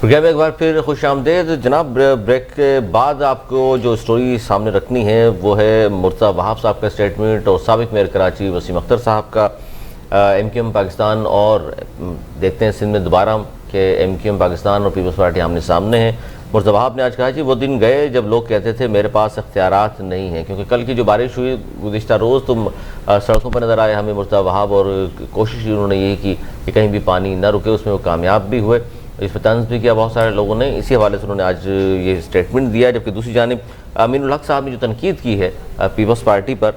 Programme میں ایک بار پھر خوش آمدید جناب. بریک کے بعد آپ کو جو سٹوری سامنے رکھنی ہے وہ ہے مرتضیٰ وہاب صاحب کا سٹیٹمنٹ اور سابق میئر کراچی وسیم اختر صاحب کا. ایم کیو ایم پاکستان اور دیکھتے ہیں سندھ میں دوبارہ کہ ایم کیو ایم پاکستان اور پیپلز پارٹی آمنے سامنے ہیں. مرتضیٰ وہاب نے آج کہا کہ وہ دن گئے جب لوگ کہتے تھے میرے پاس اختیارات نہیں ہیں, کیونکہ کل کی جو بارش ہوئی گزشتہ روز تم سڑکوں پر نظر آئے ہمیں مرتضیٰ وہاب, اور کوشش انہوں نے یہی کی کہ کہیں بھی پانی نہ رکے. اس میں وہ کامیاب بھی ہوئے, اس پہ طنز بھی کیا بہت سارے لوگوں نے. اسی حوالے سے انہوں نے آج یہ سٹیٹمنٹ دیا. جبکہ دوسری جانب امین الحق صاحب نے جو تنقید کی ہے پیپلز پارٹی پر,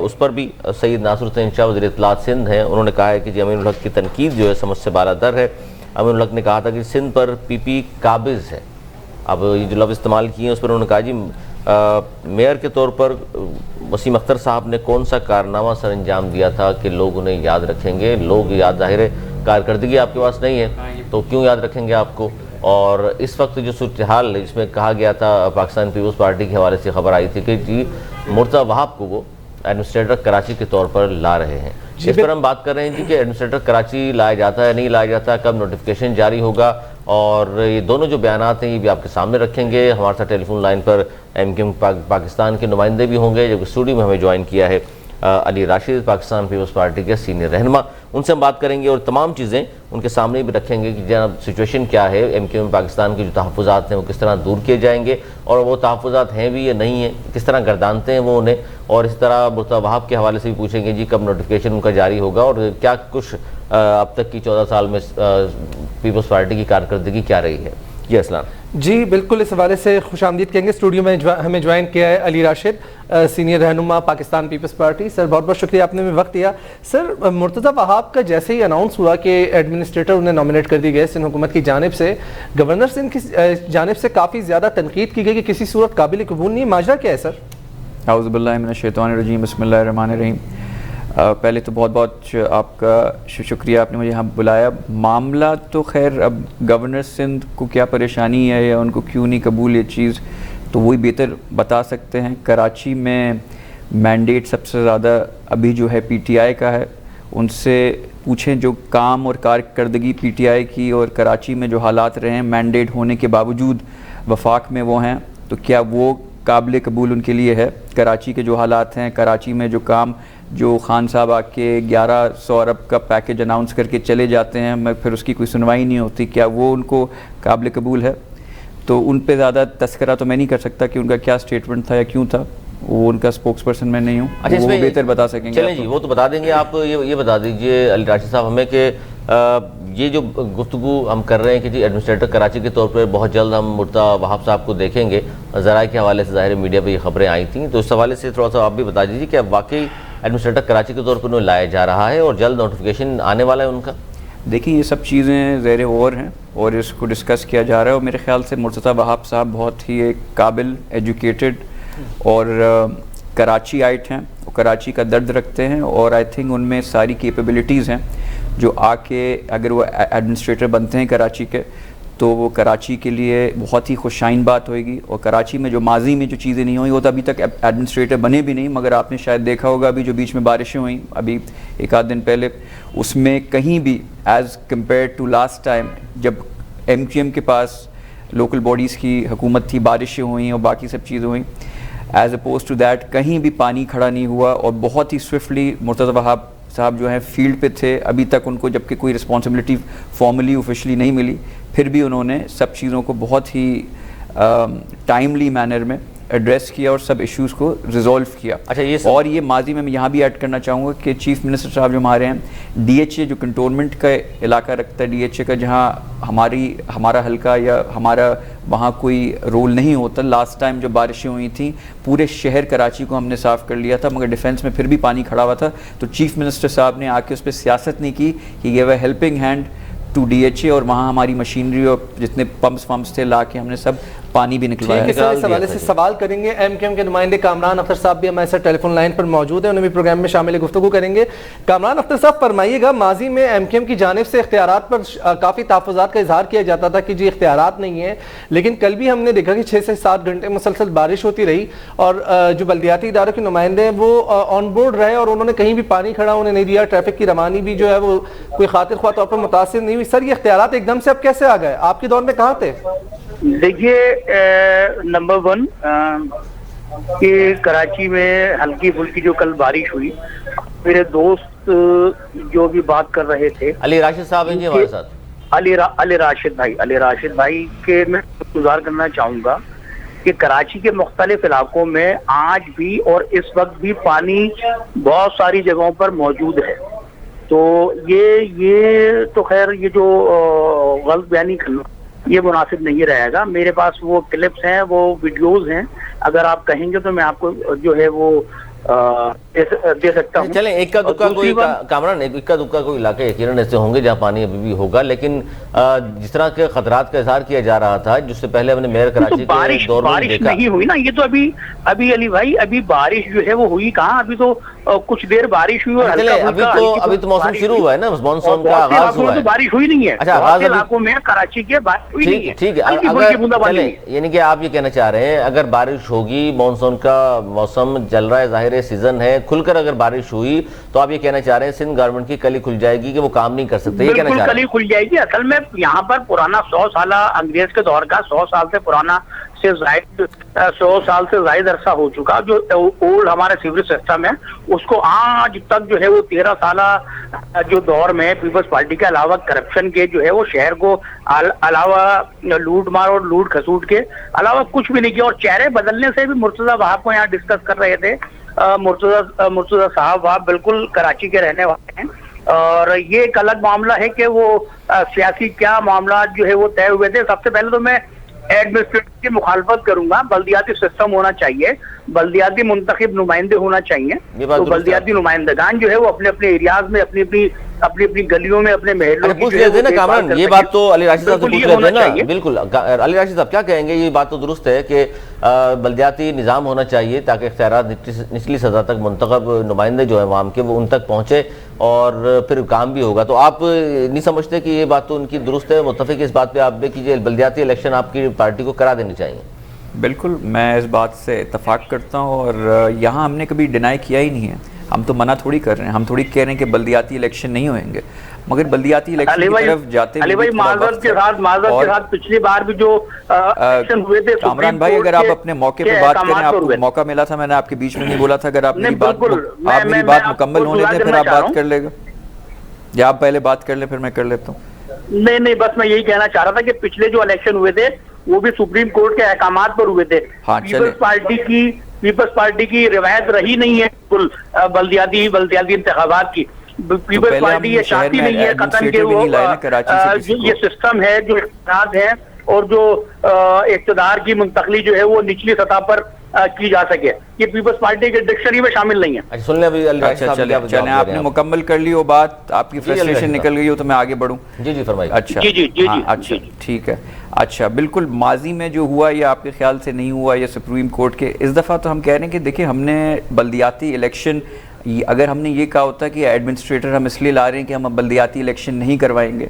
اس پر بھی سید ناصر حسین شاہ وزیر اطلاعات سندھ ہیں, انہوں نے کہا ہے کہ جی امین الحق کی تنقید جو ہے سمجھ سے بالاتر ہے. امین الحق نے کہا تھا کہ سندھ پر پی پی قابض ہے. اب یہ جو لفظ استعمال کیے ہیں اس پر انہوں نے کہا جی میئر کے طور پر وسیم اختر صاحب نے کون سا کارنامہ سر انجام دیا تھا کہ لوگ انہیں یاد رکھیں گے. لوگ یاد ظاہر ہے کارکردگی آپ کے پاس نہیں ہے تو کیوں یاد رکھیں گے آپ کو. اور اس وقت جو صورتحال ہے جس میں کہا گیا تھا پاکستان پیپلز پارٹی کے حوالے سے خبر آئی تھی کہ جی مرتضیٰ وہاب کو وہ ایڈمنسٹریٹر کراچی کے طور پر لا رہے ہیں. اس پر ہم بات کر رہے ہیں جی کہ ایڈمنسٹریٹر کراچی لایا جاتا ہے نہیں لایا جاتا, کب نوٹیفیکیشن جاری ہوگا, اور یہ دونوں جو بیانات ہیں یہ بھی آپ کے سامنے رکھیں گے. ہمارے ساتھ ٹیلی فون لائن پر ایم کیو ایم پاکستان کے نمائندے بھی ہوں گے, جو کہ اسٹوڈیو میں ہمیں جوائن کیا ہے علی راشد, پاکستان پیپلز پارٹی کے سینئر رہنما. ان سے ہم بات کریں گے اور تمام چیزیں ان کے سامنے بھی رکھیں گے کہ جناب سچویشن کیا ہے, ایم کیو ایم پاکستان کے جو تحفظات ہیں وہ کس طرح دور کیے جائیں گے, اور وہ تحفظات ہیں بھی یا نہیں ہیں, کس طرح گردانتے ہیں وہ انہیں. اور اس طرح مرتضیٰ وہاب کے حوالے سے بھی پوچھیں گے جی کب نوٹیفیکیشن ان کا جاری ہوگا, اور کیا کچھ اب تک کی 14 سال میں پیپلز پارٹی کی کارکردگی کیا رہی ہے. جی اسلام. جی بالکل, اس حوالے سے خوش آمدید کہیں گے. اسٹوڈیو میں ہمیں جوائن کیا ہے علی راشد, سینئر رہنما پاکستان پیپلز پارٹی. سر بہت بہت شکریہ آپ نے وقت دیا. سر مرتضیٰ وہاب کا جیسے ہی اناؤنس ہوا کہ ایڈمنسٹریٹر انہیں نامنیٹ کر دی گئے سندھ حکومت کی جانب سے, گورنر سندھ کی جانب سے کافی زیادہ تنقید کی گئی کہ کسی صورت قابل قبول نہیں. ماجرا کیا ہے سر؟ اعوذ باللہ من الشیطان الرجیم, بسم اللہ الرحمن الرحیم. پہلے تو بہت بہت آپ کا شکریہ, آپ نے مجھے یہاں بلایا. معاملہ تو خیر اب گورنر سندھ کو کیا پریشانی ہے یا ان کو کیوں نہیں قبول یہ چیز, تو وہی بہتر بتا سکتے ہیں. کراچی میں مینڈیٹ سب سے زیادہ ابھی جو ہے پی ٹی آئی کا ہے. ان سے پوچھیں جو کام اور کارکردگی پی ٹی آئی کی اور کراچی میں جو حالات رہے ہیں مینڈیٹ ہونے کے باوجود وفاق میں وہ ہیں, تو کیا وہ قابل قبول ان کے لیے ہے؟ کراچی کے جو حالات ہیں, کراچی میں جو کام, جو خان صاحب آ کے 1100 ارب کا پیکج اناؤنس کر کے چلے جاتے ہیں, پھر اس کی کوئی سنوائی نہیں ہوتی, کیا وہ ان کو قابل قبول ہے؟ تو ان پہ زیادہ تذکرہ تو میں نہیں کر سکتا کہ ان کا کیا سٹیٹمنٹ تھا یا کیوں تھا, وہ ان کا سپوکس پرسن میں نہیں ہوں. اچھا, وہ بہتر بتا سکیں گے. چلیں جی وہ تو بتا دیں گے. آپ یہ بتا دیجئے علی راشد صاحب ہمیں کہ یہ جو گفتگو ہم کر رہے ہیں کہ جی ایڈمنسٹریٹر کراچی کے طور پر بہت جلد ہم مرتضیٰ وہاب صاحب کو دیکھیں گے, ذرائع کے حوالے سے ظاہر میڈیا پہ یہ خبریں آئی تھیں, تو اس حوالے سے تھوڑا سا آپ بھی بتا دیجیے کہ واقعی ایڈمنسٹریٹر کراچی کے طور پر انہیں لایا جا رہا ہے اور جلد نوٹیفیکیشن آنے والا ہے ان کا. دیکھیں یہ سب چیزیں زیر غور ہیں اور اس کو ڈسکس کیا جا رہا ہے, اور میرے خیال سے مرتضیٰ وہاب صاحب بہت ہی ایک قابل, ایجوکیٹڈ اور کراچی آئٹ ہیں, کراچی کا درد رکھتے ہیں, اور آئی تھنک ان میں ساری کیپیبلٹیز ہیں جو آ کے اگر وہ ایڈمنسٹریٹر بنتے ہیں کراچی کے تو وہ کراچی کے لیے بہت ہی خوشائن بات ہوئے گی. اور کراچی میں جو ماضی میں جو چیزیں نہیں ہوئی وہ تو ابھی تک ایڈمنسٹریٹر بنے بھی نہیں, مگر آپ نے شاید دیکھا ہوگا ابھی جو بیچ میں بارشیں ہوئیں ابھی ایک آدھ دن پہلے, اس میں کہیں بھی as compare to last time جب ایم کیو ایم کے پاس لوکل باڈیز کی حکومت تھی, بارشیں ہوئیں اور باقی سب چیزیں ہوئیں, ایز اپوز ٹو دیٹ کہیں بھی پانی کھڑا نہیں ہوا, اور بہت ہی سوئفٹلی مرتضیٰ وہاب صاحب جو ہیں فیلڈ پہ تھے ابھی تک ان کو, جبکہ کوئی رسپانسبلٹی فارملی آفیشلی نہیں ملی, پھر بھی انہوں نے سب چیزوں کو بہت ہی ٹائملی مینر میں ایڈریس کیا اور سب ایشوز کو ریزولو کیا. اچھا اور یہ ماضی میں یہاں بھی ایڈ کرنا چاہوں گا کہ چیف منسٹر صاحب جو ہمارے ہیں, ڈی ایچ اے جو کنٹونمنٹ کا علاقہ رکھتا ہے, ڈی ایچ اے کا جہاں ہمارا حلقہ یا ہمارا وہاں کوئی رول نہیں ہوتا, لاسٹ ٹائم جو بارشیں ہوئی تھیں پورے شہر کراچی کو ہم نے صاف کر لیا تھا, مگر ڈیفینس میں پھر بھی پانی کھڑا ہوا تھا, تو چیف منسٹر صاحب نے آ کے اس پہ سیاست نہیں کی, he gave a helping hand to D H A, اور وہاں ہماری مشینری اور جتنے پمپس تھے لا کے ہم نے سب پانی بھی نکلوایا ٹھیک ہے سر، اس حوالے سے سوال کریں گے۔ ایم کیو ایم کے نمائندے کامران اختر صاحب بھی ہمارے ساتھ ٹیلی فون لائن پر موجود ہیں، انہیں بھی پروگرام میں شامل گفتگو کریں گے۔ کامران اختر صاحب فرمائیے گا، ماضی میں ایم کیو ایم کی جانب سے اختیارات پر کافی تحفظات کا اظہار کیا جاتا تھا کہ جی اختیارات نہیں ہیں، لیکن کل بھی ہم نے دیکھا کہ 6 سے 7 گھنٹے مسلسل بارش ہوتی رہی اور جو بلدیاتی اداروں کے نمائندے ہیں وہ آن بورڈ رہے اور انہوں نے کہیں بھی پانی کھڑا ہونے نہیں دیا، ٹریفک کی روانی بھی جو ہے وہ کوئی خاطر خواہ طور پر متاثر نہیں ہوئی۔ سر یہ اختیارات ایک دم سے اب کیسے آ گئے؟ آپ کے دور میں کہاں تھے؟ دیکھیے، نمبر 1 کہ کراچی میں ہلکی پھلکی جو کل بارش ہوئی، میرے دوست جو بھی بات کر رہے تھے علی راشد صاحب ہیں جی ہمارے ساتھ، علی راشد بھائی کے میں گزار کرنا چاہوں گا کہ کراچی کے مختلف علاقوں میں آج بھی اور اس وقت بھی پانی بہت ساری جگہوں پر موجود ہے۔ تو یہ تو خیر یہ جو غلط بیانی کرنا یہ مناسب نہیں رہے گا۔ میرے پاس وہ کلپس ہیں، وہ ویڈیوز ہیں، اگر آپ کہیں گے تو میں آپ کو جو ہے وہ دے سکتا ہوں۔ چلیں ایک کا دکا کوئی کامران، ایک کا دکا کوئی علاقے یقیناً ایسے ہوں گے جہاں پانی ابھی بھی ہوگا، لیکن جس طرح کے خطرات کا اظہار کیا جا رہا تھا جس سے پہلے ہم نے میئر کراچی کے دور میں بارش دیکھا، نہیں ہوئی نا، یہ تو ابھی علی بھائی ابھی بارش جو ہے وہ ہوئی کہاں، ابھی تو کچھ دیر بارش ہوئی اور ابھی تو موسم شروع ہوا ہے نا، مانسون کا آغاز ہوا ہے، بارش ہوئی نہیں ہے۔ اچھا آغاز علاقوں میں کراچی کے بارش ہوئی نہیں ہے، ٹھیک ہے، اگر یعنی کہ آپ یہ کہنا چاہ رہے ہیں اگر بارش ہوگی، مانسون کا موسم چل رہا ہے، ظاہر سیزن ہے، کھل کر اگر بارش ہوئی تو آپ یہ کہنا چاہ رہے ہیں سندھ گورنمنٹ کی کلی کھل جائے گی کہ وہ کام نہیں کر سکتے، یہ کہنا چاہ رہے ہیں؟ کلی کھل جائے گی۔ اصل میں یہاں پر پرانا 100 سالہ انگریز کے دور کا 100 سال سے پرانا سے زائد 100 سال سے زائد عرصہ ہو چکا جو اولڈ ہمارا سیوریج سسٹم ہے، اس کو آج تک جو ہے وہ 13 سالہ جو دور میں پیپلز پارٹی کے علاوہ کرپشن کے جو ہے وہ شہر کو علاوہ لوٹ مار اور لوٹ کھسوٹ کے علاوہ کچھ بھی نہیں کیا، اور چہرے بدلنے سے بھی مرتضی وہاب کو یہاں ڈسکس کر رہے تھے۔ مرتضی صاحب وہاں بالکل کراچی کے رہنے والے ہیں، اور یہ ایک الگ معاملہ ہے کہ وہ سیاسی کیا معاملات جو ہے وہ طے ہوئے تھے۔ سب سے پہلے تو میں ایڈمنسٹریٹر کی مخالفت کروں گا، بلدیاتی سسٹم ہونا چاہیے، بلدیاتی منتخب نمائندے ہونا چاہیے، تو بلدیاتی نمائندگان جو ہے وہ اپنے اپنے ایریاز میں اپنی گلیوں میں اپنے محلوں پوچھ لیتے نا کامران، یہ بات تو علی راشد صاحب سے پوچھ لیتے نا، بالکل علی راشد صاحب کیا کہیں گے؟ یہ بات تو درست ہے کہ بلدیاتی نظام ہونا چاہیے تاکہ اختیارات نچلی سطح تک منتخب نمائندے جو ہیں عوام کے وہ ان تک پہنچے اور پھر کام بھی ہوگا۔ تو آپ نہیں سمجھتے کہ یہ بات تو ان کی درست ہے، متفق اس بات پہ آپ بھی کیجئے بلدیاتی الیکشن آپ کی پارٹی کو کرا دینی چاہیے؟ بالکل میں اس بات سے اتفاق کرتا ہوں، اور یہاں ہم نے کبھی ڈینائی کیا ہی نہیں ہے، ہم تو منع تھوڑی کر رہے ہیں، ہم تھوڑی کہہ رہے ہیں کہ بلدیاتی الیکشن نہیں ہوئیں گے، مگر بلدیاتی الیکشن کی طرف جاتے علی بھائی معذرت کے ساتھ پچھلی بار بھی جو الیکشن ہوئے تھے کامران بھائی، اگر آپ اپنے موقع پہ بات کریں، آپ کو موقع ملا تھا، میں نے آپ کے بیچ میں نہیں بولا تھا، اگر آپ میری بات مکمل ہونے دیں پھر آپ بات کر لے گا، یا آپ پہلے بات کر لیں پھر میں کر لیتا ہوں۔ نہیں بس میں یہی کہنا چاہ رہا تھا کہ پچھلے جو الیکشن ہوئے تھے وہ بھی سپریم کورٹ کے احکامات پر ہوئے تھے۔ پیپلز پارٹی کی روایت رہی نہیں ہے بالکل بلدیاتی انتخابات کی، پیپلز پارٹی یہ چاہتی نہیں ہے قطن کہ وہ یہ سسٹم ہے جو اقتدار ہے اور جو اقتدار کی منتقلی جو ہے وہ نچلی سطح پر کی جا سکے، یہ پیپلز پارٹی کے ڈکشنری میں شامل نہیں ہے۔ چلیں آپ نے مکمل کر لی وہ بات، آپ کی فرسٹریشن نکل گئی ہو تو میں آگے بڑھوں؟ جی فرمائیے۔ اچھا ٹھیک ہے، اچھا بالکل ماضی میں جو ہوا یہ آپ کے خیال سے نہیں ہوا، یہ سپریم کورٹ کے اس دفعہ تو ہم کہہ رہے ہیں کہ دیکھیں ہم نے بلدیاتی الیکشن، اگر ہم نے یہ کہا ہوتا کہ ایڈمنسٹریٹر ہم اس لیے لا رہے ہیں کہ ہم بلدیاتی الیکشن نہیں کروائیں گے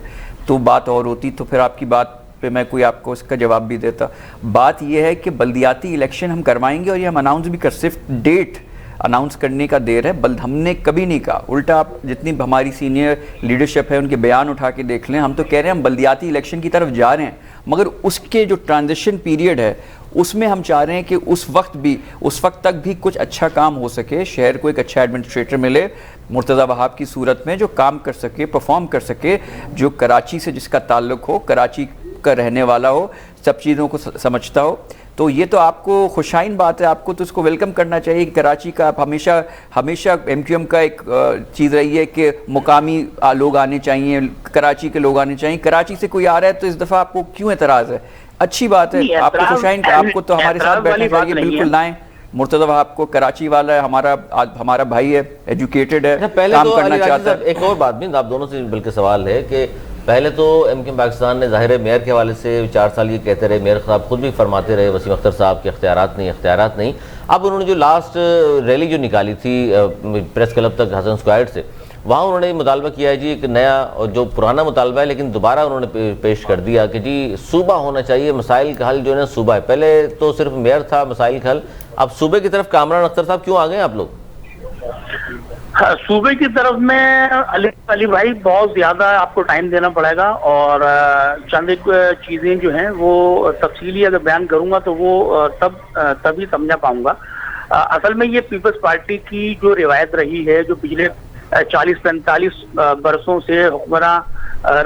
تو بات اور ہوتی، تو پھر آپ کی بات پہ میں کوئی آپ کو اس کا جواب بھی دیتا۔ بات یہ ہے کہ بلدیاتی الیکشن ہم کروائیں گے اور یہ ہم اناؤنس بھی صرف ڈیٹ اناؤنس کرنے کا دیر ہے، ہم نے کبھی نہیں کہا، الٹا آپ جتنی ہماری سینئر لیڈرشپ ہے ان کے بیان اٹھا کے دیکھ لیں، ہم تو کہہ رہے ہیں ہم بلدیاتی الیکشن کی طرف جا رہے ہیں، مگر اس کے جو ٹرانزیشن پیریڈ ہے اس میں ہم چاہ رہے ہیں کہ اس وقت تک بھی کچھ اچھا کام ہو سکے، شہر کو ایک اچھا ایڈمنسٹریٹر ملے مرتضی وہاب کی صورت میں جو کام کر سکے، پرفارم کر سکے، جو کراچی سے جس کا تعلق ہو، کراچی کا رہنے والا ہو، سب چیزوں کو سمجھتا ہو۔ تو یہ تو آپ کو خوشائن بات ہے، آپ کو تو اس کو ویلکم کرنا چاہیے کہ کراچی کا آپ ہمیشہ ایم کیو ایم کا ایک چیز رہی ہے کہ مقامی لوگ آنے چاہیے، کراچی کے لوگ آنے چاہیے، کراچی سے کوئی آ رہا ہے تو اس دفعہ آپ کو کیوں اعتراض ہے؟ اچھی بات ہے، آپ کو خوشائن، آپ کو تو ہمارے ساتھ بیٹھنا چاہیے، بالکل لائیں مرتضی وہاب کو، کراچی والا ہے، ہمارا بھائی ہے، ایجوکیٹڈ ہے، کام کرنا چاہتا ہے۔ ایک اور بات بھی آپ دونوں سے بلکہ سوال ہے کہ پہلے تو ایم کیو ایم پاکستان نے ظاہر ہے میئر کے حوالے سے 4 سال یہ کہتے رہے، میئر صاحب خود بھی فرماتے رہے وسیم اختر صاحب کے اختیارات نہیں. اب انہوں نے جو لاسٹ ریلی جو نکالی تھی پریس کلب تک حسن اسکوائر سے، وہاں انہوں نے مطالبہ کیا ہے جی ایک نیا، جو پرانا مطالبہ ہے لیکن دوبارہ انہوں نے پیش کر دیا کہ جی صوبہ ہونا چاہیے، مسائل کا حل جو ہے نا صوبہ ہے. پہلے تو صرف میئر تھا مسائل کا حل، اب صوبے کی طرف کامران اختر صاحب کیوں آ گئے آپ لوگ؟ صوبے کی طرف میں علی بھائی بہت زیادہ آپ کو ٹائم دینا پڑے گا، اور چند ایک چیزیں جو ہیں وہ تفصیلی اگر بیان کروں گا تو وہ تبھی سمجھا پاؤں گا. اصل میں یہ پیپلز پارٹی کی جو روایت رہی ہے، جو پچھلے 40-45 برسوں سے حکمراں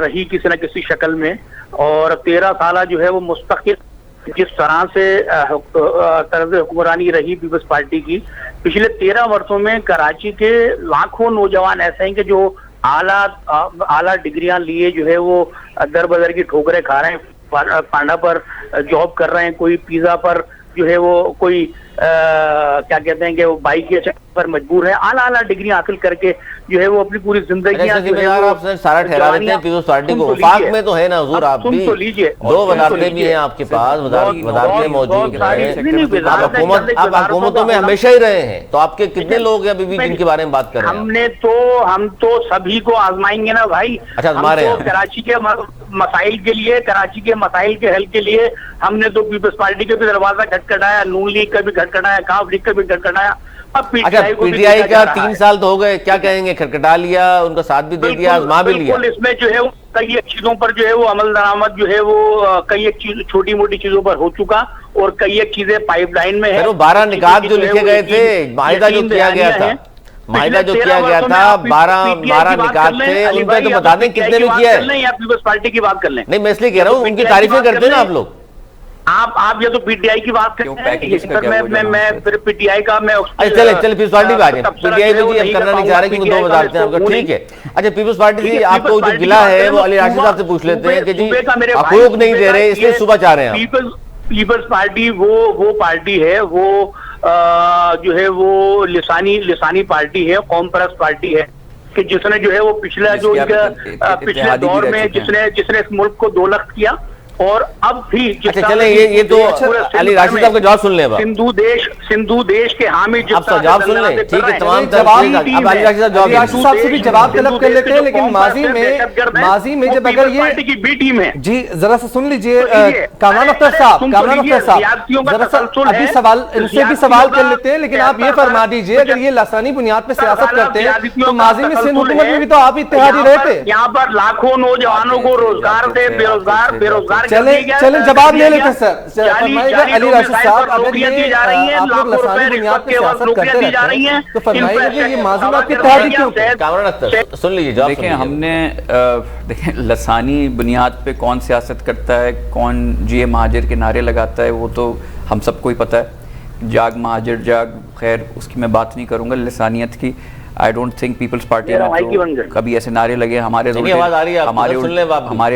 رہی کسی نہ کسی شکل میں، اور 13 سالہ جو ہے وہ مستقل جس طرح سے طرز حکمرانی رہی پیپلز پارٹی کی، پچھلے 13 برسوں میں کراچی کے لاکھوں نوجوان ایسے ہیں کہ جو اعلیٰ ڈگریاں لیے جو ہے وہ در بدر کی ٹھوکریں کھا رہے ہیں، پانڈا پر جاب کر رہے ہیں، کوئی پیزا پر جو ہے وہ کوئی کیا کہتے ہیں کہ وہ بائک کے چکر پر مجبور ہے، اعلیٰ ڈگریاں حاصل کر کے جو ہے وہ اپنی پوری زندگیاں آپ سارا ٹھہرا دیتے ہیں پیپلز پارٹی کو، وفاق میں تو ہے نا حضور، آپ بھی 2 وزارتیں بھی ہیں آپ کے پاس، وزارتیں موجود ہیں، آپ حکومتوں میں ہمیشہ ہی رہے ہیں، تو آپ کے کتنے لوگ ہیں ابھی بھی جن کے بارے میں بات کر رہے ہیں؟ ہم تو سبھی کو آزمائیں گے نا بھائی. کراچی کے مسائل کے لیے، کراچی کے مسائل کے حل کے لیے ہم نے تو پیپلز پارٹی کا بھی دروازہ کھٹکھٹایا، نون لیگ کا بھی کھٹکھٹایا، کاف لیگ کا بھی کھٹکھٹایا. اب پی ٹی آئی کا 3 سال تو ہو گئے، کیا کہیں گے؟ کھٹکھٹا لیا، ان کا ساتھ بھی دے دیا، آزما بھی لیا. اس میں جو ہے کئی ایک چیزوں پر جو ہے وہ عمل درآمد جو ہے وہ کئی ایک چھوٹی موٹی چیزوں پر ہو چکا، اور کئی ایک چیزیں پائپ لائن میں ہے. 12 نکات جو لکھے گئے تھے، معاہدہ جو کیا گیا تھا، 12 نکات تھے، ان پہ تو بتا دیں کتنے میں کیا ہے. یا پیپلز پارٹی کی بات کر لیں. نہیں، میں اس لیے کہہ رہا ہوں ان کی تعریفیں کرتے ہیں نا آپ لوگ. آپ یہ تو پی ٹی آئی کی بات کرتے ہیں، میں پھر پی ٹی آئی کا میں چلے پیپلز پارٹی پہ آ جائیں. پی ٹی آئی میں جی ہم کرنا نہیں چاہ رہے کیونکہ 2 وزارتیں ہیں آپ کا، ٹھیک ہے. اچھا پیپلز پارٹی جی آپ کو جو گلہ ہے وہ علی راشد صاحب سے پوچھ لیتے ہیں کہ جی حقوق نہیں دے رہے اس لیے صوبہ چاہ رہے ہیں. پیپلز پارٹی وہ پارٹی ہے، وہ جو ہے وہ لسانی پارٹی ہے، قوم پرست پارٹی ہے، کہ جس نے جو ہے وہ پچھلے دور میں جس نے اس ملک کو 2 لخت کیا، اور اب بھی چلیں یہ تو علی راشد صاحب کا جواب سن لیں. سندھو دیش کے حامد آپ جواب سن لیں، ٹھیک ہے. تمام اب علی راشد صاحب سے بھی جواب طلب کر لیتے ہیں، لیکن ماضی میں جب اگر یہ کی بی ٹیم ہے، جی ذرا سا سن لیجئے کامران اختر صاحب ذرا سا ابھی سوال ان سے بھی سوال کر لیتے ہیں، لیکن آپ یہ فرما دیجئے اگر یہ لسانی بنیاد پہ سیاست کرتے ہیں تو ماضی میں سندھ حکومت میں بھی تو آپ اتحادی رہے تھے. یہاں پر لاکھوں نوجوانوں کو روزگار دے، بے روزگار چلیں جواب لے لیتے سر. علی راشد صاحب اگر یہ آپ لوگ لسانی بنیاد پہ سیاست کرتے رہتے ہیں تو فرمائیے کہ یہ ماضی میں آپ کی اتحادی کیوں تھے؟ کامران اختر سن لیجیے جواب. دیکھیں ہم نے لسانی بنیاد پہ کون سیاست کرتا ہے، کون جی مہاجر کے نعرے لگاتا ہے، وہ تو ہم سب کو ہی پتہ ہے. جاگ مہاجر جاگ، خیر اس کی میں بات نہیں کروں گا. لسانیت کی I don't think People's Party میں کبھی ایسے نعرے لگے. ہمارے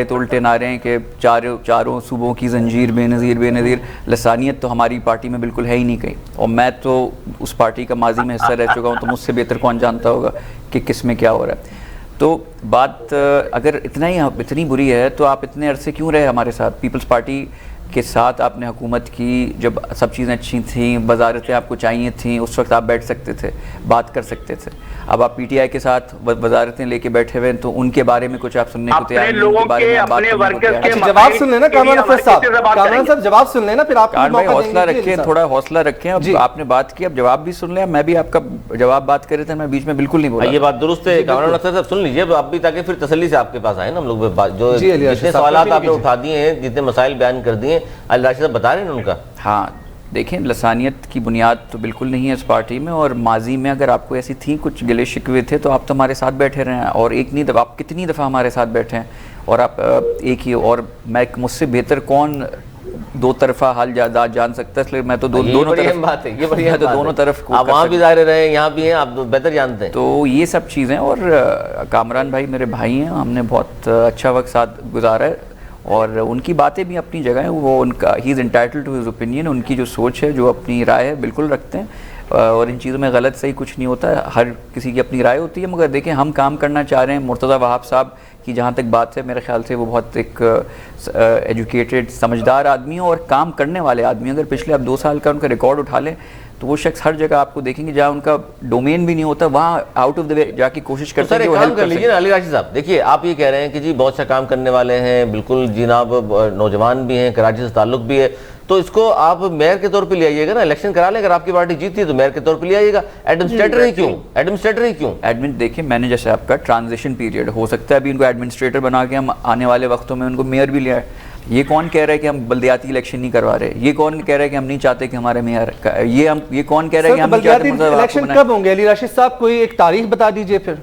تو الٹے نعرے ہیں کہ چاروں صوبوں کی زنجیر بے نظیر. لسانیت تو ہماری پارٹی میں بالکل ہے ہی نہیں کہیں، اور میں تو اس پارٹی کا ماضی میں حصہ رہ چکا ہوں، تو مجھ سے بہتر کون جانتا ہوگا کہ کس میں کیا ہو رہا ہے. تو بات اگر اتنی بری ہے تو آپ اتنے عرصے کیوں رہے ہمارے ساتھ؟ پیپلز پارٹی کے ساتھ آپ نے حکومت کی، جب سب چیزیں اچھی تھیں، وزارتیں آپ کو چاہیے تھیں، اس وقت آپ بیٹھ سکتے تھے، بات کر سکتے تھے. اب آپ پی ٹی آئی کے ساتھ وزارتیں لے کے بیٹھے ہوئے ہیں تو ان کے بارے میں کچھ آپ سننے کو تیار نہیں، ان کے بارے میں بات کرنے کو تیار. جواب سن لینا کامران اختر صاحب، کامران صاحب جواب سن لینا، پھر آپ حوصلہ رکھیں، تھوڑا حوصلہ رکھیں. اب آپ نے بات کی، اب جواب بھی سن لیں. میں بھی آپ کا جواب بات کر رہے تھے، میں بیچ میں بالکل نہیں بولا. یہ بات درست ہے کامران اختر صاحب، سن لیجیے آپ بھی، تاکہ پھر تسلی سے آپ کے پاس آئے نا ہم لوگ. جو جتنے سوالات آپ نے اٹھا دیے ہیں، جتنے مسائل بیان کر دیے ہیں، علی راشد صاحب بتا رہے ہیں ان کا. ہاں دیکھیں، لسانیت کی بنیاد تو بالکل نہیں ہے اس پارٹی میں، اور ماضی میں اگر آپ کو ایسی تھیں کچھ گلے شکوے تھے تو آپ تو ہمارے ساتھ بیٹھے رہے ہیں، اور ایک نہیں دفعہ، آپ کتنی دفعہ ہمارے ساتھ بیٹھے ہیں، اور آپ ایک ہی، اور میں مجھ سے بہتر کون 2 طرفہ حال جان سکتا ہے، اس لیے میں تو دونوں طرف آپ وہاں بھی ظاہر رہے ہیں، یہاں بھی ہیں، آپ بہتر جانتے ہیں. تو یہ سب چیزیں. اور کامران بھائی میرے بھائی ہیں، ہم نے بہت اچھا وقت ساتھ گزارا ہے، اور ان کی باتیں بھی اپنی جگہ ہیں. وہ ان کا ہی از انٹائٹلڈ ٹو ہز اوپینین، ان کی جو سوچ ہے، جو اپنی رائے ہے، بالکل رکھتے ہیں. اور ان چیزوں میں غلط صحیح کچھ نہیں ہوتا ہے, ہر کسی کی اپنی رائے ہوتی ہے. مگر دیکھیں ہم کام کرنا چاہ رہے ہیں. مرتضیٰ وہاب صاحب کی جہاں تک بات ہے, میرے خیال سے وہ بہت ایک ایجوکیٹڈ سمجھدار آدمی ہیں اور کام کرنے والے آدمی ہیں. اگر پچھلے اب 2 سال کا ان کا ریکارڈ اٹھا لیں تو وہ شخص ہر جگہ آپ کو دیکھیں گے جہاں ان کا ڈومین بھی نہیں ہوتا وہاں آؤٹ آف دا وے جا کے کوشش کرتے ہیں کہ وہ ہیلپ کر لیجیے نا. علی راشد صاحب دیکھیے, آپ یہ کہہ رہے ہیں کہ جی بہت سا کام کرنے والے ہیں, بالکل جناب نوجوان بھی ہیں, کراچی سے تعلق بھی ہے, تو اس کو آپ میئر کے طور پہ لے آئیے گا نا, الیکشن کرا لیں. اگر آپ کی پارٹی جیتی ہے تو میئر کے طور پہ لے آئیے گا. ایڈمنسٹریٹر ہی کیوں دیکھیں میں نے جیسے آپ کا ٹرانزیشن پیریڈ ہو سکتا ہے ابھی ان کو ایڈمنسٹریٹر بنا کے ہم آنے والے وقتوں میں ان کو میئر بھی لے آئے. یہ کون کہہ رہا ہے کہ ہم بلدیاتی الیکشن نہیں کروا رہے؟ یہ کون کہہ رہا ہے کہ ہم نہیں چاہتے کہ ہمارے میئر یہ کون کہہ رہا ہے کہ ہم نہیں چاہتے بلدیاتی الیکشن کب ہوں گے؟ علی راشد صاحب کوئی ایک تاریخ بتا دیجئے. پھر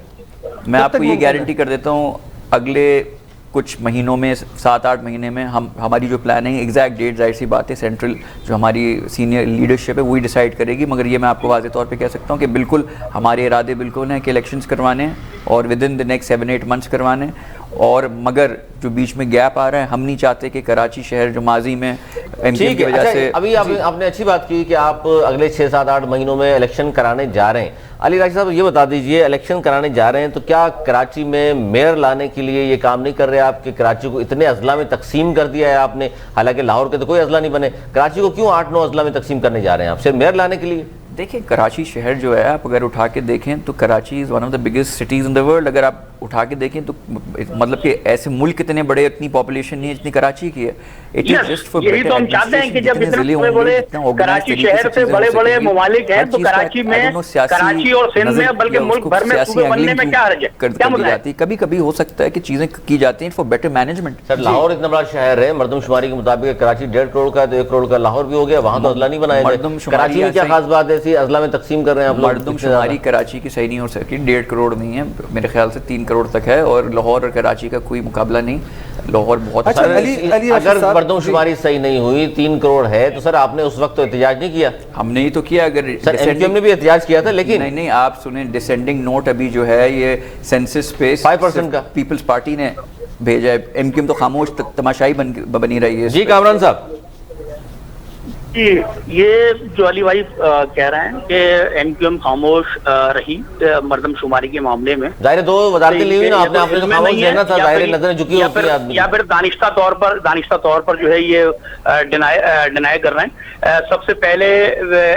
میں آپ کو یہ گارنٹی کر دیتا ہوں اگلے کچھ مہینوں میں 7-8 مہینے میں ہماری جو پلاننگ ایگزیکٹ ڈیٹ ظاہر سی بات ہے سینٹرل جو ہماری سینئر لیڈرشپ ہے وہی ڈیسائیڈ کرے گی. مگر یہ میں آپ کو واضح طور پہ کہہ سکتا ہوں کہ بالکل ہمارے ارادے بالکل ہیں کہ الیکشنز کروانے ہیں اور with in the next 7-8 months کروانے ہیں. اور مگر جو بیچ میں گیپ آ رہا ہے, ہم نہیں چاہتے کہ کراچی شہر جو ماضی میں ایم کیو ایم کی وجہ سے. ابھی آپ نے اچھی بات کی کہ آپ اگلے 6-7-8 مہینوں میں الیکشن کرانے جا رہے ہیں. علی راشد صاحب یہ بتا دیجئے, الیکشن کرانے جا رہے ہیں تو کیا کراچی میں میئر لانے کے لیے یہ کام نہیں کر رہے آپ کہ کراچی کو اتنے اضلاع میں تقسیم کر دیا ہے آپ نے, حالانکہ لاہور کے تو کوئی اضلاع نہیں بنے, کراچی کو کیوں 8-9 اضلاع میں تقسیم کرنے جا رہے ہیں آپ صرف میئر لانے کے لیے؟ دیکھیں کراچی شہر جو ہے آپ اگر اٹھا کے دیکھیں تو Karachi is one of the biggest cities in the world. اگر آپ اٹھا کے دیکھیں تو مطلب کہ ایسے ملک اتنے بڑے اتنی پاپولیشن نہیں ہے جتنی کراچی کی ہے. یہی تو ہم چاہتے ہیں کہ جب اتنے بڑے کراچی شہر سے بڑے بڑے ممالک ہیں تو کراچی میں, کراچی اور سندھ میں بلکہ ملک بھر میں صوبے بننے میں کیا حرج ہے؟ کیا مسئلہ ہے؟ کبھی کبھی ہو سکتا ہے کہ چیزیں کی جاتی ہیں فار بیٹر مینجمنٹ. سر لاہور اتنا بڑا شہر ہے, مردم شماری کے مطابق کراچی 1.5 کروڑ کا ہے تو 1 کروڑ کا لاہور بھی ہو گیا, وہاں تو اضلاع نہیں بنائے گئے. کراچی میں کیا خاص بات ہے ایسی اضلاع میں تقسیم کر رہے ہیں آپ؟ مردم شماری کراچی کی صحیح نہیں ہو سکی, 1.5 کروڑ نہیں ہے, میرے خیال سے 3 کروڑ تک ہے, اور لاہور اور کراچی کا کوئی مقابلہ نہیں. لاہور بہت اگر مردم شماری صحیح نہیں ہوئی 3 کروڑ ہے تو سر آپ نے اس وقت تو احتجاج نہیں کیا؟ ہم نے ہی تو کیا. اگر سر ایم کیو ایم نے بھی احتجاج کیا تھا, لیکن نہیں آپ سنیں ڈسینڈنگ نوٹ ابھی جو ہے یہ سینسس پہ 5% کا پیپلز پارٹی نے بھیجا ہے. ایم کیو ایم تو خاموش تماشائی بنی رہی ہے. جی کامران صاحب. جی یہ جو علی بھائی کہہ رہے ہیں کہ ایم کیو ایم خاموش رہی مردم شماری کے معاملے میں, ظاہر 2 وزارتیں لی ہوئی نا آپ نے تو خاموش رہنا تھا, ظاہر نظریں جھکی ہوتی ہیں آدمی, یا پھر دانشتہ طور پر جو ہے یہ ڈینائی کر رہے ہیں. سب سے پہلے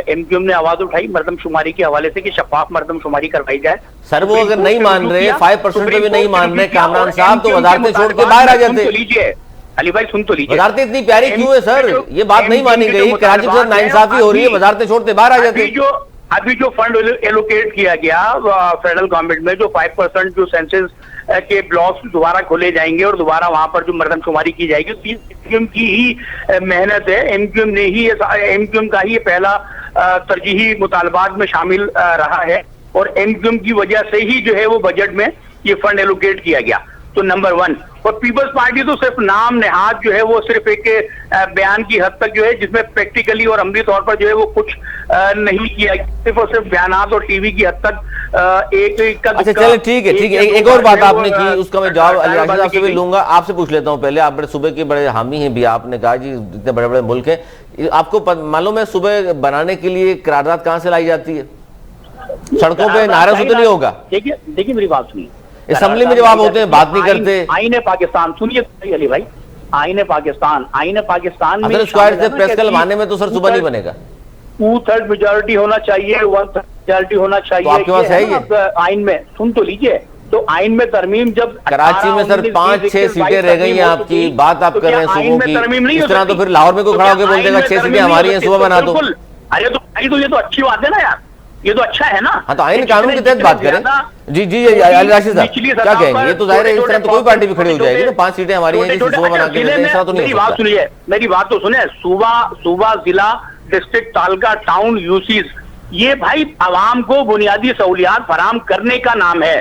ایم کیو ایم نے آواز اٹھائی مردم شماری کے حوالے سے کہ شفاف مردم شماری کروائی جائے. سر وہ اگر نہیں مان رہے 5% پہ بھی نہیں مان رہے کامران صاحب تو وزارتیں چھوڑ کے باہر آ جاتے. لیجیے علی بھائی سن تو لیجیے, وزارتیں اتنی پیاری کیوں ہے سر؟ یہ بات نہیں مانی گئی, کراچی سے ناانصافی ہو رہی ہے, وزارتیں چھوڑتے باہر آ جاتے. ابھی جو فنڈ ایلوکیٹ کیا گیا فیڈرل گورنمنٹ میں, جو 5% جو سینسس کے بلاکس دوبارہ کھولے جائیں گے اور دوبارہ وہاں پر جو مردم شماری کی جائے گی, ایم کیو ایم کی ہی محنت ہے. ایم کیو ایم کا ہی پہلا ترجیحی مطالبات میں شامل رہا ہے, اور ایم کیو ایم کی وجہ سے ہی جو ہے وہ بجٹ میں یہ فنڈ ایلوکیٹ کیا گیا. تو نمبر 1, اور پیپلز پارٹی تو صرف نام نہاد جو ہے وہ صرف ایک بیان کی حد تک جو ہے, جس میں پریکٹیکلی اور عملی طور پر جو ہے وہ کچھ نہیں کیا, صرف اور صرف بیانات اور ٹی وی کی حد تک ایک. اچھا چلیں ٹھیک ہے, ایک اور بات آپ نے کی, اس کا میں جواب علی راشد صاحب سے بھی لوں گا. آپ سے پوچھ لیتا ہوں پہلے, آپ بڑے صوبے کے بڑے حامی ہیں بھی, آپ نے کہا جی اتنے بڑے بڑے ملک ہیں, آپ کو معلوم ہے صوبے بنانے کے لیے قرارداد کہاں سے لائی جاتی ہے؟ سڑکوں پہ نعرہ سے تو نہیں ہوگا. دیکھیے میری بات سنیے, اسمبلی میں جب آپ ہوتے ہیں بات نہیں کرتے. آئین پاکستان سنیے علی بھائی, آئین پاکستان میں اسکوائر سے پریس کلوانے میں تو سر صوبہ نہیں بنے گا. 2/3 میجورٹی ہونا چاہیے, 1/3 میجورٹی ہونا چاہیے. آپ کے پاس ہے یہ آئین میں, سن تو لیجیے, تو آئین میں ترمیم جب کراچی میں سر 5-6 سیٹیں رہ گئی ہیں آپ کی, بات آپ کر رہے ہیں صوبوں کی, اس طرح تو پھر لاہور میں کوئی کھڑا ہو کے بول دے گا 6 سیٹیں ہماری ہیں صوبہ بنا دو. ارے تو یہ تو اچھی بات ہے نا یار, یہ تو اچھا ہے نا. ہاں تو آئین قانون کے تحت بات کریں. جی علی راشد صاحب کیا کہیں گے؟ یہ تو ظاہر ہے اس طرح تو کوئی پارٹی بھی کھڑی ہو جائے گی نا, 5 سیٹیں ہماری ہیں صوبہ بنا کے, اس طرح تو نہیں ہو سکتا. میری بات تو سنیں, صوبہ, ضلع, ڈسٹرکٹ, تعلقہ, ٹاؤن, یوسیز, یہ بھائی عوام کو بنیادی سہولیات فراہم کرنے کا نام ہے.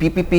PPP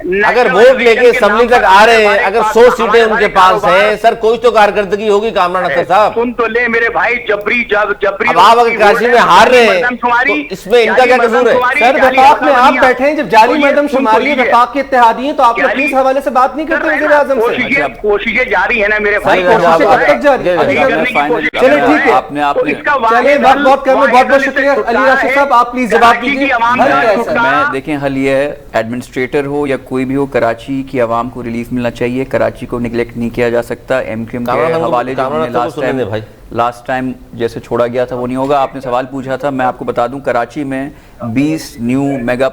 اگر ووٹ لے کے اسمبلی تک آ رہے ہیں, اگر 100 سیٹیں ان کے پاس ہیں, سر کچھ تو کارکردگی ہوگی کامران اختر صاحب. سن تو لے میرے بھائی, جبری اب آپ اگر کراچی میں ہار رہے ہیں تو اس میں ان کا کیا قصور ہے؟ سر وفاق میں آپ بیٹھے ہیں, جب جاری مردم شماری وفاق کے اتحادی ہیں تو آپ اپنے اس حوالے سے بات نہیں کرتے وزیر اعظم سے؟ کوششیں جاری ہیں نا میرے بھائی, کوششیں کب تک جاری ہیں؟ چلے ٹھیک ہے, چلے وقت بہت کم ہے. بہت بہت شکریہ علی راشد صاحب, آپ پلیز جواب دیجیے. میں دیکھیں حل یہ ہے, ایڈمنسٹریٹر ہو یا کوئی بھی ہو, کراچی کی عوام کو ریلیف ملنا چاہیے. کراچی کو نگلیکٹ نہیں کیا جا سکتا. ایم کیو ایم کے حوالے جو لاسٹ ٹائم جیسے چھوڑا گیا تھا وہ نہیں ہوگا. آپ نے سوال پوچھا تھا, میں آپ کو بتا دوں کراچی میں 20 نیو میگا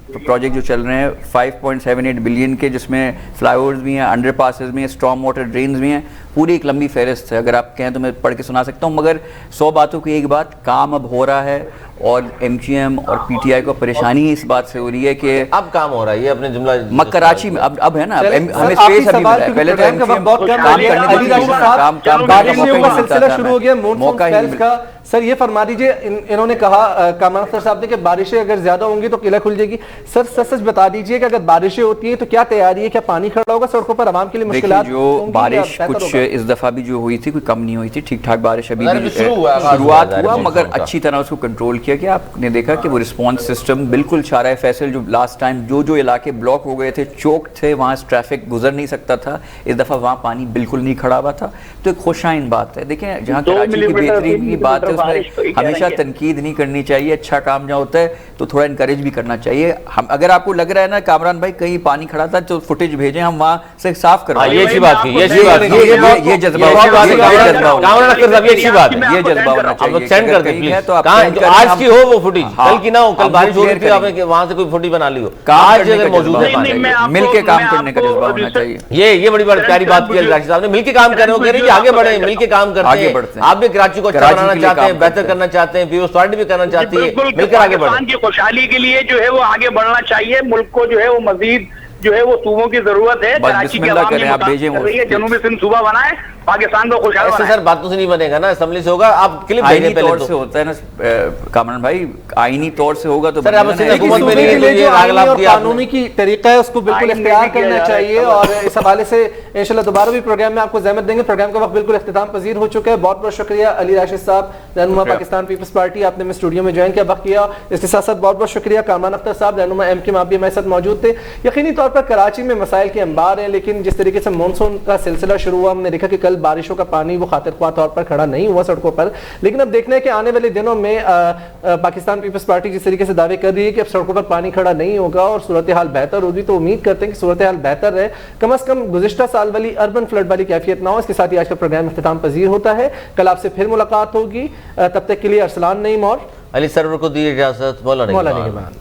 پروجیکٹ جو چل رہے ہیں 5.78 بلین کے, جس میں فلائی اوورز بھی ہیں, انڈر پاسز بھی ہیں, اسٹارم واٹر ڈرینز بھی ہیں. پوری ایک لمبی فہرست ہے, اگر آپ کہیں تو میں پڑھ کے سنا سکتا ہوں. مگر 100 باتوں کی ایک بات, کام اب ہو رہا ہے اور ایم کیو ایم اور پی ٹی آئی کو پریشانی اس بات سے ہو رہی ہے کہ اب کام ہو رہا ہے. یہ اپنے جملہ کراچی میں اب ہے نا, ہمیں اسپیس ابھی ملا ہے. پہلے تو ایم کیو ایم سلسلہ شروع ہو گیا مونسون سپیلز کا. سر یہ فرما دیجئے, انہوں نے کہا کامران اختر صاحب نے کہ بارشیں اگر زیادہ ہوں گی تو قلعہ کھل جائے گی. سر سچ بتا دیجئے کہ اگر بارشیں ہوتی ہیں تو کیا تیاری ہے, کیا پانی کھڑا ہوگا سڑکوں پر عوام کے لیے مشکلات؟ جو بارش کچھ اس دفعہ بھی جو ہوئی تھی کوئی کم نہیں ہوئی تھی, ٹھیک ٹھاک بارش ابھی شروعات ہوا, مگر اچھی طرح اس کو کنٹرول کیا گیا. آپ نے دیکھا کہ وہ رسپانس سسٹم بالکل شارع فیصل جو لاسٹ ٹائم جو علاقے بلاک ہو گئے تھے, چوک تھے, وہاں ٹریفک گزر نہیں سکتا تھا, اس دفعہ وہاں پانی بالکل نہیں کھڑا ہوا تھا. تو ایک خوشائن بات ہے. دیکھیں جہاں کراچی کی بہترین کی بات ہے اس میں ہمیشہ تنقید نہیں کرنی چاہیے. اچھا کام جہاں ہوتا ہے تو تھوڑا انکریج بھی کرنا چاہیے. اگر آپ کو لگ رہا ہے نا کامران بھائی کہیں پانی کھڑا تھا تو فوٹیج بھیجیں, ہم وہاں سے صاف کروائیں. یہ اچھی بات کی, یہ جذبہ یہ جذبہ ہونا چاہیے. سینڈ کر دیں تو آج کی ہو وہ فوٹیج, کل کی نہ ہو. کل بارش ہو رہی تھی, آپ نے وہاں سے کوئی فوٹیج بنا لی ہو, آج اگر موجود ہے مل کے کام کرنے کا جذبہ ہونا چاہیے. یہ بڑی پیاری بات کی راشد صاحب نے. مل کے کام کر رہے ہو, کہہ رہے ہیں آگے بڑھیں, مل کے کام کرتے ہیں. آپ بھی کراچی کو اچھا بنانا چاہتے ہیں, بہتر کرنا چاہتے ہیں, پیپلز پارٹی بھی کرنا چاہتی ہے, مل کر آگے بڑھیں. کی خوشحالی کے لیے جو ہے وہ آگے بڑھنا چاہیے. ملک کو جو ہے وہ مزید جو ہے وہ صوبوں کی ضرورت ہے. کراچی کے عوام یہ مطالبہ کر رہی ہے جنوبی سندھ صوبہ بنائے, پاکستان کو خوشحال بنائے. سر باتوں سے نہیں بنے گا نا, اسمبلی سے ہوگا. آپ کلپ آئینی طور سے ہوتا ہے نا کامران بھائی, آئینی طور سے ہوگا تو قانونی کی طریقہ ہے اس کو بالکل اختیار کرنا چاہیے. اور اس حوالے سے انشاءاللہ دوبارہ بھی پروگرام میں آپ کو زحمت دیں گے. پروگرام کا وقت بالکل اختتام پذیر ہو چکا ہے. بہت بہت شکریہ علی راشد صاحب, رہنما پاکستان پیپلز پارٹی, آپ نے میں اسٹوڈیو میں جوائن کیا, وقت کیا. اس کے ساتھ ساتھ بہت بہت شکریہ کامران اختر صاحب, رہنما ایم کیو ایم, آپ بھی ہمارے ساتھ موجود تھے. یقینی طور پر کراچی میں مسائل کے انبار ہیں, لیکن جس طریقے سے مونسون کا سلسلہ شروع ہوا, ہم نے دیکھا کہ کل بارشوں کا پانی وہ خاطر خواہ طور پر کھڑا نہیں ہوا سڑکوں پر. لیکن اب دیکھنا ہے کہ آنے والے دنوں میں پاکستان پیپلز پارٹی جس طریقے سے دعوے کر رہی ہے کہ اب سڑکوں پر پانی کھڑا نہیں ہوگا اور صورتحال بہتر ہوگی, تو امید کرتے ہیں کہ صورتحال بہتر رہے, کم از کم گزشتہ سال والی اربن فلڈ والی کیفیت نہ ہو. اس کے ساتھ ہی آج کا پروگرام اختتام پذیر ہوتا ہے. کل آپ سے پھر ملاقات ہوگی, تب تک کے لیے ارسلان نعیم اور علی سرور کو دی اجازت. مولا نگہبان.